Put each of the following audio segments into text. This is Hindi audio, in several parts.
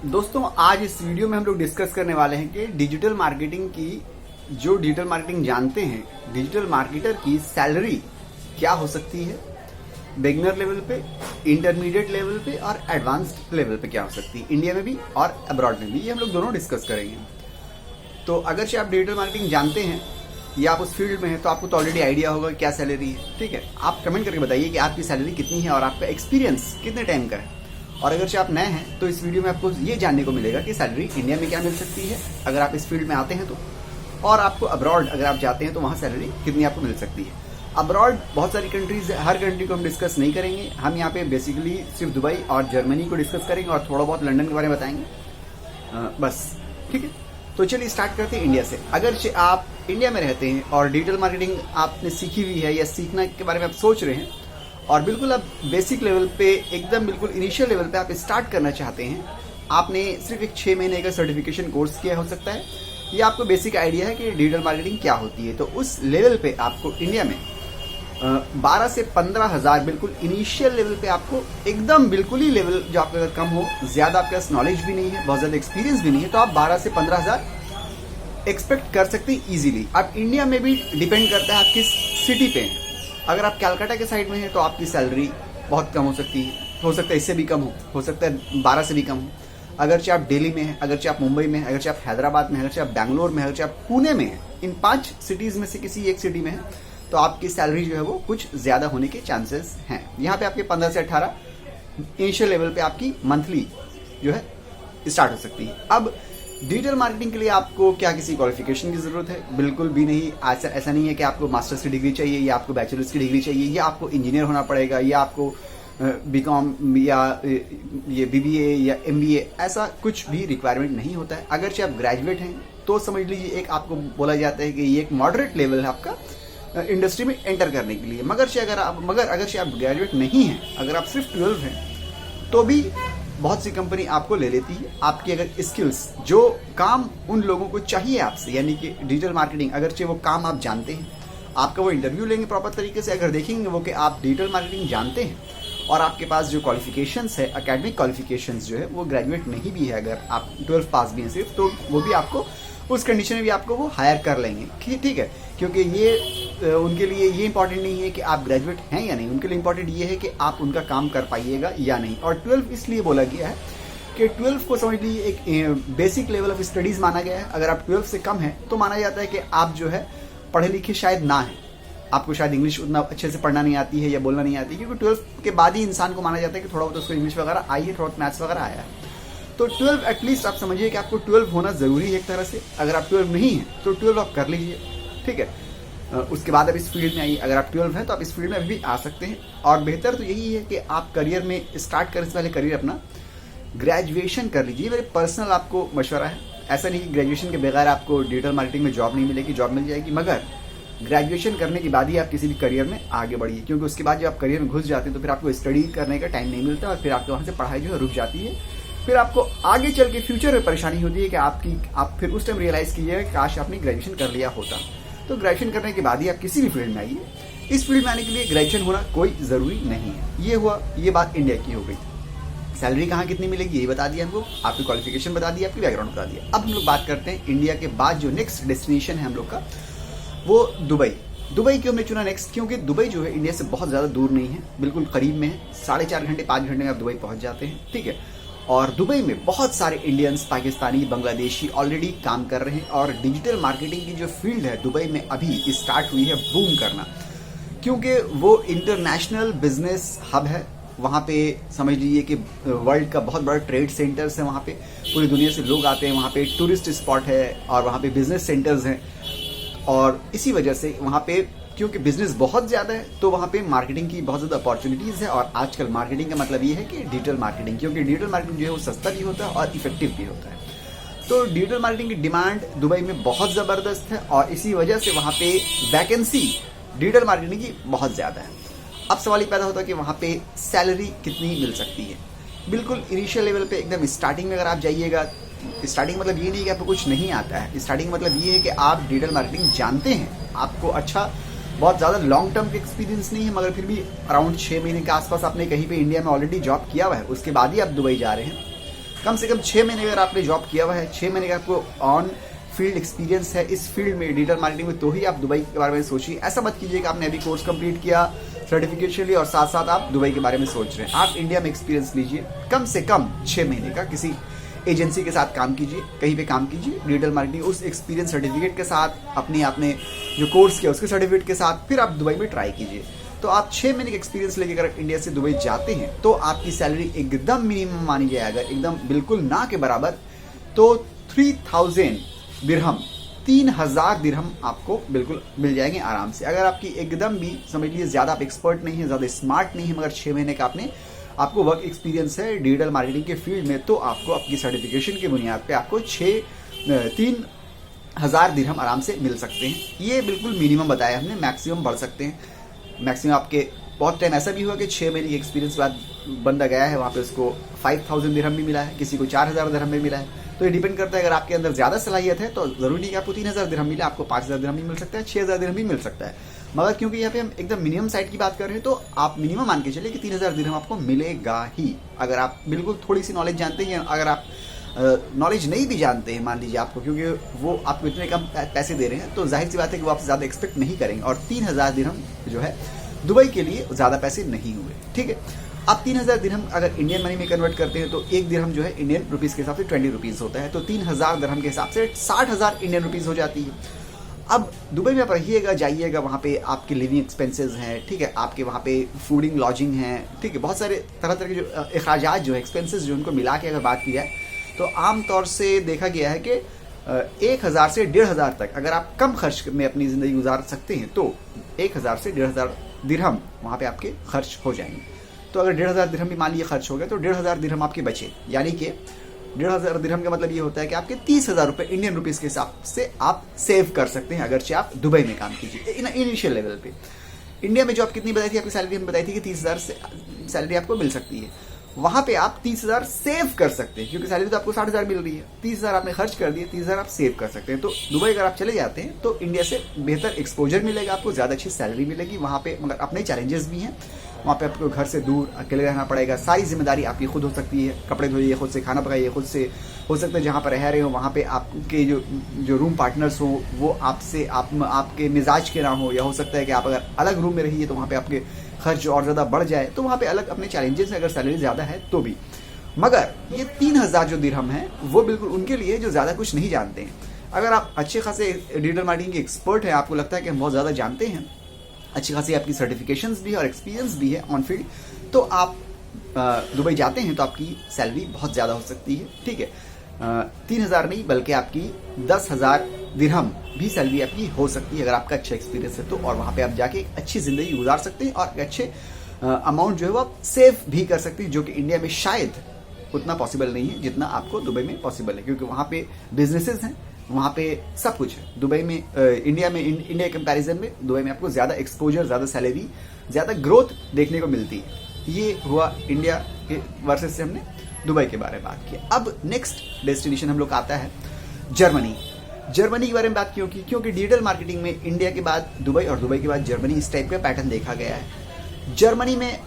दोस्तों आज इस वीडियो में हम लोग डिस्कस करने वाले हैं कि डिजिटल मार्केटिंग की जो डिजिटल मार्केटिंग जानते हैं डिजिटल मार्केटर की सैलरी क्या हो सकती है, बिगनर लेवल पे, इंटरमीडिएट लेवल पे और एडवांस्ड लेवल पे क्या हो सकती है, इंडिया में भी और अब्रॉड में भी। ये हम लोग दोनों डिस्कस करेंगे। तो अगर आप डिजिटल मार्केटिंग जानते हैं या आप उस फील्ड में हैं तो आपको तो ऑलरेडी आइडिया होगा क्या सैलरी है। ठीक है, आप कमेंट करके बताइए कि आपकी सैलरी कितनी है और आपका एक्सपीरियंस कितने टाइम का है। और अगर आप नए हैं तो इस वीडियो में आपको ये जानने को मिलेगा कि सैलरी इंडिया में क्या मिल सकती है अगर आप इस फील्ड में आते हैं तो, और आपको अब्रॉड अगर आप जाते हैं तो वहाँ सैलरी कितनी आपको मिल सकती है। अब्रॉड बहुत सारी कंट्रीज है, हर कंट्री को हम डिस्कस नहीं करेंगे। हम यहाँ पे बेसिकली सिर्फ दुबई और जर्मनी को डिस्कस करेंगे और थोड़ा बहुत लंदन के बारे में बताएंगे बस। ठीक है, तो चलिए स्टार्ट करते हैं इंडिया से। अगर आप इंडिया में रहते हैं और डिजिटल मार्केटिंग आपने सीखी हुई है या सीखने के बारे में आप सोच रहे हैं और बिल्कुल आप बेसिक लेवल पे एकदम बिल्कुल इनिशियल लेवल पे आप स्टार्ट करना चाहते हैं, आपने सिर्फ एक 6 महीने का सर्टिफिकेशन कोर्स किया हो सकता है या आपको बेसिक आइडिया है कि डिजिटल मार्केटिंग क्या होती है, तो उस लेवल पे आपको इंडिया में 12 से 15 हज़ार बिल्कुल इनिशियल लेवल पे आपको एकदम बिल्कुल ही लेवल जो आपका अगर कम हो, ज्यादा आपके पास नॉलेज भी नहीं है, बहुत ज्यादा एक्सपीरियंस भी नहीं है, तो आप 12 से 15 हज़ार एक्सपेक्ट कर सकते हैं इजीली। अब इंडिया में भी डिपेंड करता है आप किस सिटी पे हैं। अगर आप कैलकाटा के साइड में हैं तो आपकी सैलरी बहुत कम हो सकती है, हो सकता है इससे भी कम हो सकता है 12 से भी कम हो। अगर आप दिल्ली में हैं, अगर आप मुंबई में हैं, अगर आप हैदराबाद में हैं, अगर आप बैंगलोर में हैं, अगर आप पुणे में हैं, इन 5 सिटीज में से किसी एक सिटी में है तो आपकी सैलरी जो है वो कुछ ज्यादा होने के चांसेस हैं। यहाँ पे आपके 15 से 18 इनिशियल लेवल पे आपकी मंथली जो है स्टार्ट हो सकती है। अब डिजिटल मार्केटिंग के लिए आपको क्या किसी क्वालिफिकेशन की जरूरत है? बिल्कुल भी नहीं। ऐसा नहीं है कि आपको मास्टर्स की डिग्री चाहिए या आपको बैचलर्स की डिग्री चाहिए या आपको इंजीनियर होना पड़ेगा या आपको बीकॉम या ये बीबीए या एमबीए, ऐसा कुछ भी रिक्वायरमेंट नहीं होता है। अगर से आप ग्रेजुएट हैं तो समझ लीजिए एक आपको बोला जाता है कि ये एक मॉडरेट लेवल है आपका इंडस्ट्री में एंटर करने के लिए। मगर अगर से आप ग्रेजुएट नहीं हैं, अगर आप सिर्फ 12 हैं तो भी बहुत सी कंपनी आपको ले लेती है। आपकी अगर स्किल्स जो काम उन लोगों को चाहिए आपसे, यानी कि डिजिटल मार्केटिंग, अगर वो काम आप जानते हैं, आपका वो इंटरव्यू लेंगे प्रॉपर तरीके से। अगर देखेंगे वो कि आप डिजिटल मार्केटिंग जानते हैं और आपके पास जो क्वालिफिकेशंस है, एकेडमिक क्वालिफिकेशंस जो है वो ग्रेजुएट नहीं भी है, अगर आप 12 पास भी हैं सिर्फ, तो वो भी आपको उस कंडीशन में भी आपको वो हायर कर लेंगे। ठीक है, क्योंकि ये उनके लिए ये इंपॉर्टेंट नहीं है कि आप ग्रेजुएट हैं या नहीं, उनके लिए इंपॉर्टेंट ये है कि आप उनका काम कर पाइएगा या नहीं। और 12 इसलिए बोला गया है कि 12 को समझ लीजिए एक बेसिक लेवल ऑफ स्टडीज माना गया है। अगर आप 12 से कम है तो माना जाता है कि आप जो है पढ़े लिखे शायद ना है, आपको शायद इंग्लिश उतना अच्छे से पढ़ना नहीं आती है या बोलना नहीं आती है, क्योंकि 12 के बाद ही इंसान को माना जाता है कि थोड़ा बहुत उसको इंग्लिश वगैरह आई है, थोड़ा मैथ्स वगैरह आया है। तो 12 एटलीस्ट आप समझिए कि आपको 12 होना जरूरी है एक तरह से। अगर आप 12 नहीं है तो 12 आप कर लीजिए। ठीक है, उसके बाद आप इस फील्ड में आइए। अगर आप 12 हैं तो आप इस फील्ड में अभी भी आ सकते हैं। और बेहतर तो यही है कि आप करियर में स्टार्ट करने से पहले करियर अपना ग्रेजुएशन कर लीजिए। मेरे पर्सनल आपको मशवरा है। ऐसा नहीं कि ग्रेजुएशन के बगैर आपको डिजिटल मार्केटिंग में जॉब नहीं मिलेगी, जॉब मिल जाएगी, मगर ग्रेजुएशन करने के बाद ही आप किसी भी करियर में आगे बढ़िए, क्योंकि उसके बाद जब आप करियर में घुस जाते हैं तो फिर आपको स्टडी करने का टाइम नहीं मिलता और फिर आपके वहाँ से पढ़ाई जो है रुक जाती है। फिर आपको आगे चल के फ्यूचर में परेशानी होती है कि आप फिर उस टाइम रियलाइज कीजिए काश आपने ग्रेजुएशन कर लिया होता। तो ग्रेजुएशन करने के बाद ही आप किसी भी फील्ड में आइए। इस फील्ड में आने के लिए ग्रेजुएशन होना कोई जरूरी नहीं है। ये हुआ, ये बात इंडिया की हो गई। सैलरी कहाँ कितनी मिलेगी ये बता दिया हमको, आपकी क्वालिफिकेशन बता दी, आपकी बैकग्राउंड बता दिया। अब हम लोग बात करते हैं इंडिया के बाद जो नेक्स्ट डेस्टिनेशन है हम लोग का, वो दुबई। दुबई क्यों हमने चुना नेक्स्ट? क्योंकि दुबई जो है इंडिया से बहुत ज्यादा दूर नहीं है, बिल्कुल करीब में है। 4.5 घंटे 5 घंटे में आप दुबई पहुंच जाते हैं। ठीक है, और दुबई में बहुत सारे इंडियंस, पाकिस्तानी, बांग्लादेशी ऑलरेडी काम कर रहे हैं। और डिजिटल मार्केटिंग की जो फील्ड है दुबई में अभी स्टार्ट हुई है बूम करना, क्योंकि वो इंटरनेशनल बिजनेस हब है। वहाँ पे समझ लीजिए कि वर्ल्ड का बहुत बड़ा ट्रेड सेंटर्स है, वहाँ पे पूरी दुनिया से लोग आते हैं, वहाँ पे टूरिस्ट स्पॉट है और वहाँ पे बिजनेस सेंटर्स हैं। और इसी वजह से वहाँ पे क्योंकि बिजनेस बहुत ज्यादा है तो वहाँ पे मार्केटिंग की बहुत ज्यादा अपॉर्चुनिटीज है। और आजकल मार्केटिंग का मतलब ये है कि डिजिटल मार्केटिंग, क्योंकि डिजिटल मार्केटिंग जो है वो सस्ता भी होता है और इफेक्टिव भी होता है। तो डिजिटल मार्केटिंग की डिमांड दुबई में बहुत जबरदस्त है और इसी वजह से वहाँ पे वैकेंसी डिजिटल मार्केटिंग की बहुत ज्यादा है। अब सवाल ये पैदा होता है कि वहाँ पे सैलरी कितनी मिल सकती है। बिल्कुल इनिशियल लेवल पे एकदम स्टार्टिंग में अगर आप जाइएगा, स्टार्टिंग मतलब ये नहीं कि आपको कुछ नहीं आता है, स्टार्टिंग मतलब ये है कि आप डिजिटल मार्केटिंग जानते हैं, आपको अच्छा बहुत ज़्यादा लॉन्ग टर्म का एक्सपीरियंस नहीं है, मगर फिर भी अराउंड 6 महीने के आसपास आपने कहीं पे इंडिया में ऑलरेडी जॉब किया हुआ है, उसके बाद ही आप दुबई जा रहे हैं, कम से कम 6 महीने अगर आपने जॉब किया हुआ है, 6 महीने का आपको ऑन फील्ड एक्सपीरियंस है इस फील्ड में, डिजिटल मार्केटिंग में, तो ही आप दुबई के बारे में सोचिए। ऐसा मत कीजिए कि आपने अभी कोर्स कंप्लीट किया, सर्टिफिकेशन लिया और साथ साथ आप दुबई के बारे में सोच रहे हैं। आप इंडिया में एक्सपीरियंस लीजिए, कम से कम 6 महीने का किसी एजेंसी के साथ काम कीजिए, कहीं पे काम कीजिए डिजिटल मार्केटिंग, उस एक्सपीरियंस सर्टिफिकेट के साथ, अपने आपने जो कोर्स किया उसके सर्टिफिकेट के साथ, फिर आप दुबई में ट्राई कीजिए। तो आप 6 महीने का एक्सपीरियंस लेके अगर इंडिया से दुबई जाते हैं तो आपकी सैलरी एकदम मिनिमम मानी जाए, अगर एकदम बिल्कुल ना के बराबर, तो 3000 दिरहम, 3000 दिरहम आपको बिल्कुल मिल जाएंगे आराम से। अगर आपकी एकदम भी समझ लीजिए ज़्यादा आप एक्सपर्ट नहीं है, ज़्यादा स्मार्ट नहीं है, मगर 6 महीने का आपको वर्क एक्सपीरियंस है डिजिटल मार्केटिंग के फील्ड में, तो आपको आपकी सर्टिफिकेशन की बुनियाद पे आपको 3000 दिरहम आराम से मिल सकते हैं। ये बिल्कुल मिनिमम बताया हमने, मैक्सिमम बढ़ सकते हैं। मैक्सिमम आपके बहुत टाइम ऐसा भी हुआ कि 6 महीने के एक्सपीरियंस के बाद बंदा गया है वहाँ पे, उसको 5000 दिरहम भी मिला है, किसी को 4000 दिरहम भी मिला है। तो ये डिपेंड करता है, अगर आपके अंदर ज़्यादा सलाहियत है तो ज़रूरी नहीं कि आपको 3000 दिरहम मिले, आपको 5000 दिरहम भी मिल सकता है, 6000 दिरहम भी मिल सकता है। मगर क्योंकि यहाँ पे हम एकदम मिनिमम साइड की बात कर रहे हैं, तो आप मिनिमम मान के चलिए कि 3000 दिरहम आपको मिलेगा ही। अगर आप बिल्कुल थोड़ी सी नॉलेज जानते हैं, अगर आप नॉलेज नहीं भी जानते हैं मान लीजिए आपको, क्योंकि वो आपको इतने कम पैसे दे रहे हैं, तो जाहिर सी बात है कि वो आपसे ज़्यादा एक्सपेक्ट नहीं करेंगे। और 3000 दिरहम जो है दुबई के लिए ज़्यादा पैसे नहीं हुए, ठीक है। आप 3000 दिरहम अगर इंडियन मनी में कन्वर्ट करते हैं तो एक दिरहम जो है इंडियन रुपीज़ के हिसाब से 20 रुपीज़ होता है, तो 3000 दिरहम के हिसाब से 60,000 इंडियन रुपीज़ हो जाती है। अब दुबई में आप रहिएगा, जाइएगा, वहाँ पे आपके लिविंग एक्सपेंसेस हैं, ठीक है, आपके वहाँ पे फूडिंग लॉजिंग है, ठीक है, बहुत सारे तरह तरह के जो अखराजात जो है, एक्सपेंसेस जो उनको मिला के अगर बात की जाए तो आमतौर से देखा गया है कि 1000 से 1500 तक अगर आप कम खर्च में अपनी ज़िंदगी गुजार सकते हैं तो 1000 से 1500 दिरहम वहाँ पे आपके खर्च हो जाएंगे। तो अगर 1500 दिरहम भी मान लीजिए खर्च हो गया तो 1500 दिरहम आपके बचे, यानी कि 1500 दिरहम का मतलब ये होता है कि आपके 30,000 रुपये इंडियन रुपीज़ के हिसाब से आप सेव कर सकते हैं, अगरचे आप दुबई में काम कीजिए इनिशियल लेवल पे। इंडिया में जो आप कितनी बताई थी आपकी सैलरी, हमें बताई थी कि 30,000 से सैलरी आपको मिल सकती है, वहाँ पे आप 30,000 सेव कर सकते हैं, क्योंकि सैलरी तो आपको 60,000 मिल रही है, 30,000 आपने खर्च कर दिए, 30,000 आप सेव कर सकते हैं। तो दुबई अगर आप चले जाते हैं तो इंडिया से बेहतर एक्सपोजर मिलेगा, आपको ज़्यादा अच्छी सैलरी मिलेगी वहाँ पे, मगर अपने चैलेंजेस भी हैं। वहाँ पे आपको घर से दूर अकेले रहना पड़ेगा, सारी जिम्मेदारी आपकी खुद हो सकती है, कपड़े धोइए खुद से, खाना पकाइए खुद से, हो सकता है जहाँ पर रह रहे हो वहाँ पे आपके जो रूम पार्टनर्स हो वो आपके मिजाज के ना हो, या हो सकता है कि आप अगर अलग रूम में रहिए तो वहाँ पे आपके खर्च और ज़्यादा बढ़ जाए, तो वहाँ पे अलग अपने चैलेंजेस हैं अगर सैलरी ज़्यादा है तो भी। मगर ये 3000 जो दिरहम है वो बिल्कुल उनके लिए जो ज़्यादा कुछ नहीं जानते हैं। अगर आप अच्छे खासे डिजिटल मार्केटिंग के एक्सपर्ट हैं, आपको लगता है कि हम बहुत ज़्यादा जानते हैं, अच्छी खासी आपकी सर्टिफिकेशंस भी है और एक्सपीरियंस भी है ऑन फील्ड, तो आप दुबई जाते हैं तो आपकी सैलरी बहुत ज़्यादा हो सकती है, ठीक है। 3000 नहीं बल्कि आपकी 10,000 दिरहम भी सैलरी आपकी हो सकती है अगर आपका अच्छा एक्सपीरियंस है तो, और वहाँ पे आप जाके अच्छी ज़िंदगी गुजार सकते हैं और अच्छे अमाउंट जो है वो आप सेव भी कर सकते हैं, जो कि इंडिया में शायद उतना पॉसिबल नहीं है जितना आपको दुबई में पॉसिबल है, क्योंकि वहाँ पे बिजनेसेस हैं, वहाँ पे सब कुछ है। दुबई में इंडिया के कंपैरिजन में दुबई में आपको ज़्यादा एक्सपोजर, ज़्यादा सैलरी, ज़्यादा ग्रोथ देखने को मिलती है। ये हुआ इंडिया के वर्सेस से हमने दुबई के बारे में बात की। अब नेक्स्ट डेस्टिनेशन हम लोग का आता है जर्मनी। जर्मनी के बारे में बात क्यों की? क्योंकि डिजिटल मार्केटिंग में इंडिया के बाद दुबई और दुबई के बाद जर्मनी इस टाइप का पैटर्न देखा गया है। जर्मनी में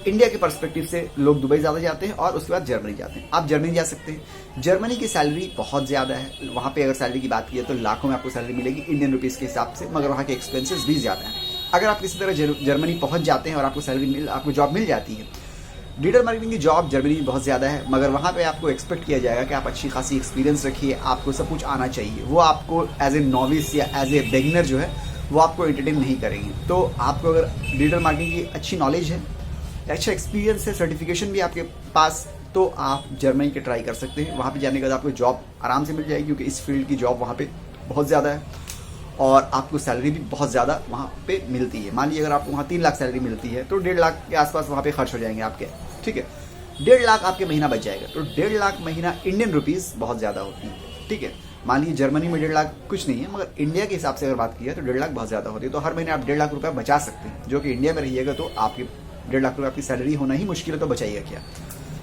इंडिया के पर्सपेक्टिव से लोग दुबई ज़्यादा जाते हैं और उसके बाद जर्मनी जाते हैं। आप जर्मनी जा सकते हैं, जर्मनी की सैलरी बहुत ज़्यादा है, वहाँ पे अगर सैलरी की बात की तो लाखों में आपको सैलरी मिलेगी इंडियन रुपीज़ के हिसाब से, मगर वहाँ के एक्सपेंसेस भी ज़्यादा हैं। अगर आप किसी तरह जर्मनी पहुँच जाते हैं और आपको जॉब मिल जाती है, डिजिटल मार्केटिंग की जॉब जर्मनी में बहुत ज़्यादा है, मगर वहाँ पे आपको एक्सपेक्ट किया जाएगा कि आप अच्छी खासी एक्सपीरियंस रखिए, आपको सब कुछ आना चाहिए। वो आपको एज ए नॉविस या एज ए बिगिनर जो है वो आपको एंटरटेन नहीं करेंगे। तो आपको अगर डिजिटल मार्केटिंग की अच्छी नॉलेज है, अच्छा एक्सपीरियंस है, सर्टिफिकेशन भी आपके पास, तो आप जर्मनी के ट्राई कर सकते हैं। वहाँ पे जाने के बाद आपको जॉब आराम से मिल जाएगी, क्योंकि इस फील्ड की जॉब वहाँ पे बहुत ज़्यादा है और आपको सैलरी भी बहुत ज़्यादा वहाँ पे मिलती है। मान लीजिए अगर आपको वहाँ 3 लाख सैलरी मिलती है तो 1.5 लाख के आसपास वहाँ पे खर्च हो जाएंगे आपके, ठीक है। 1.5 लाख आपके महीना बच जाएगा, तो 1.5 लाख महीना इंडियन रुपीज़ बहुत ज़्यादा होती है, ठीक है। मान लीजिए जर्मनी में 1.5 लाख कुछ नहीं है, मगर इंडिया के हिसाब से अगर बात की है तो 1.5 लाख बहुत ज़्यादा होती है। तो हर महीने आप 1.5 लाख रुपये बचा सकते हैं, जो कि इंडिया में रहिएगा तो आपकी 1.5 लाख रुपये आपकी सैलरी होना ही मुश्किल है, तो बचाइएगा क्या।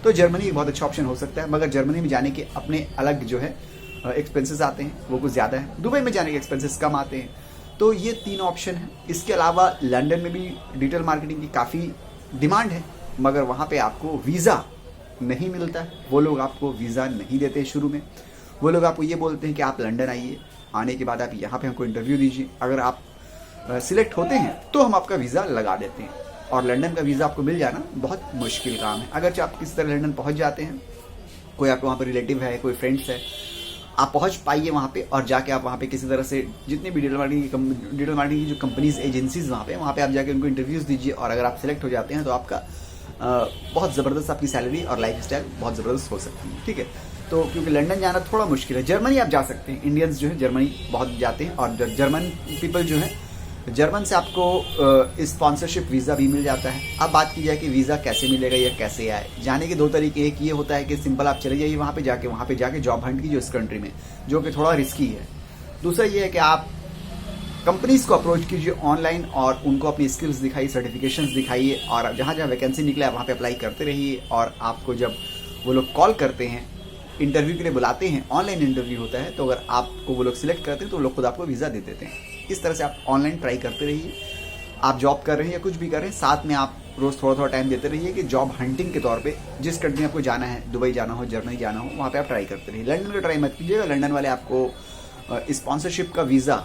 तो जर्मनी एक बहुत अच्छा ऑप्शन हो सकता है, मगर जर्मनी में जाने के अपने अलग जो है एक्सपेंसेस आते हैं, वो कुछ ज़्यादा है। दुबई में जाने के एक्सपेंसेस कम आते हैं। तो ये 3 ऑप्शन है। इसके अलावा लंदन में भी डिजिटल मार्केटिंग की काफ़ी डिमांड है, मगर वहाँ पे आपको वीज़ा नहीं मिलता है, वो लोग आपको वीज़ा नहीं देते हैं शुरू में। वो लोग आपको ये बोलते हैं कि आप लंदन आइए, आने के बाद आप यहाँ पे हमको इंटरव्यू दीजिए, अगर आप सिलेक्ट होते हैं तो हम आपका वीज़ा लगा देते हैं। और लंदन का वीज़ा आपको मिल जाना बहुत मुश्किल काम है। अगर आप किसी तरह लंदन पहुँच जाते हैं, कोई आपको वहाँ पर रिलेटिव है, कोई फ्रेंड्स है, आप पहुँच पाइए वहाँ पे और जाके आप वहाँ पे किसी तरह से जितनी भी डिजिटल मार्केटिंग की जो कंपनीज एजेंसीज वहाँ पे आप जाके उनको इंटरव्यूज़ दीजिए। और अगर आप सिलेक्ट हो जाते हैं तो आपका बहुत ज़बरदस्त आपकी सैलरी और लाइफ स्टाइल बहुत ज़बरदस्त हो सकती है। ठीक है, तो क्योंकि लंदन जाना थोड़ा मुश्किल है। जर्मनी आप जा सकते हैं, इंडियंस जो है जर्मनी बहुत जाते हैं और जर्मन पीपल जो है, जर्मन से आपको स्पॉन्सरशिप वीज़ा भी मिल जाता है। अब बात की जाए कि वीज़ा कैसे मिलेगा या कैसे आए, जाने के दो तरीके। एक ये होता है कि सिंपल आप चले जाइए वहाँ पे जाके जॉब हंट कीजिए उस कंट्री में, जो कि थोड़ा रिस्की है। दूसरा ये है कि आप कंपनीज को अप्रोच कीजिए ऑनलाइन और उनको अपनी स्किल्स दिखाइए, सर्टिफिकेशंस दिखाइए और जहाँ जहाँ वैकेंसी निकले आप वहाँ पे अप्लाई करते रहिए। और आपको जब वो लोग कॉल करते हैं, इंटरव्यू के लिए बुलाते हैं, ऑनलाइन इंटरव्यू होता है, तो अगर आपको वो लोग सिलेक्ट करते हैं तो वो लोग खुद आपको वीज़ा दे देते हैं। इस तरह से आप ऑनलाइन ट्राई करते रहिए। आप जॉब कर रहे हैं या कुछ भी कर रहे हैं, साथ में आप रोज़ थोड़ा थोड़ा टाइम देते रहिए कि जॉब हंटिंग के तौर पे जिस कंट्री में आपको जाना है, दुबई जाना हो, जर्मनी जाना हो, वहाँ पे आप ट्राई करते रहिए। लंदन का ट्राई मत कीजिएगा, लंदन वाले आपको स्पॉन्सरशिप का वीज़ा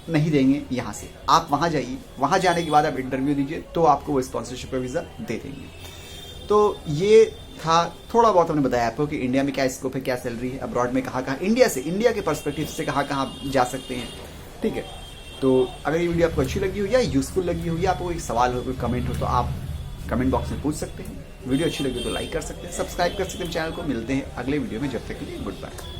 नहीं देंगे यहाँ से। आप वहाँ जाइए, वहाँ जाने के बाद आप इंटरव्यू दीजिए तो आपको वो स्पॉन्सरशिप का वीज़ा दे देंगे। तो ये था, थोड़ा बहुत हमने बताया आपको कि इंडिया में क्या स्कोप है, क्या सैलरी है, अब्रॉड में कहाँ, इंडिया के पर्सपेक्टिव से कहाँ आप जा सकते हैं। ठीक है, तो अगर ये वीडियो आपको अच्छी लगी हो या यूजफुल लगी हो या आपको कोई सवाल हो, कोई कमेंट हो, तो आप कमेंट बॉक्स में पूछ सकते हैं। वीडियो अच्छी लगी तो लाइक कर सकते हैं, सब्सक्राइब कर सकते हैं चैनल को। मिलते हैं अगले वीडियो में, जब तक के लिए गुड बाय।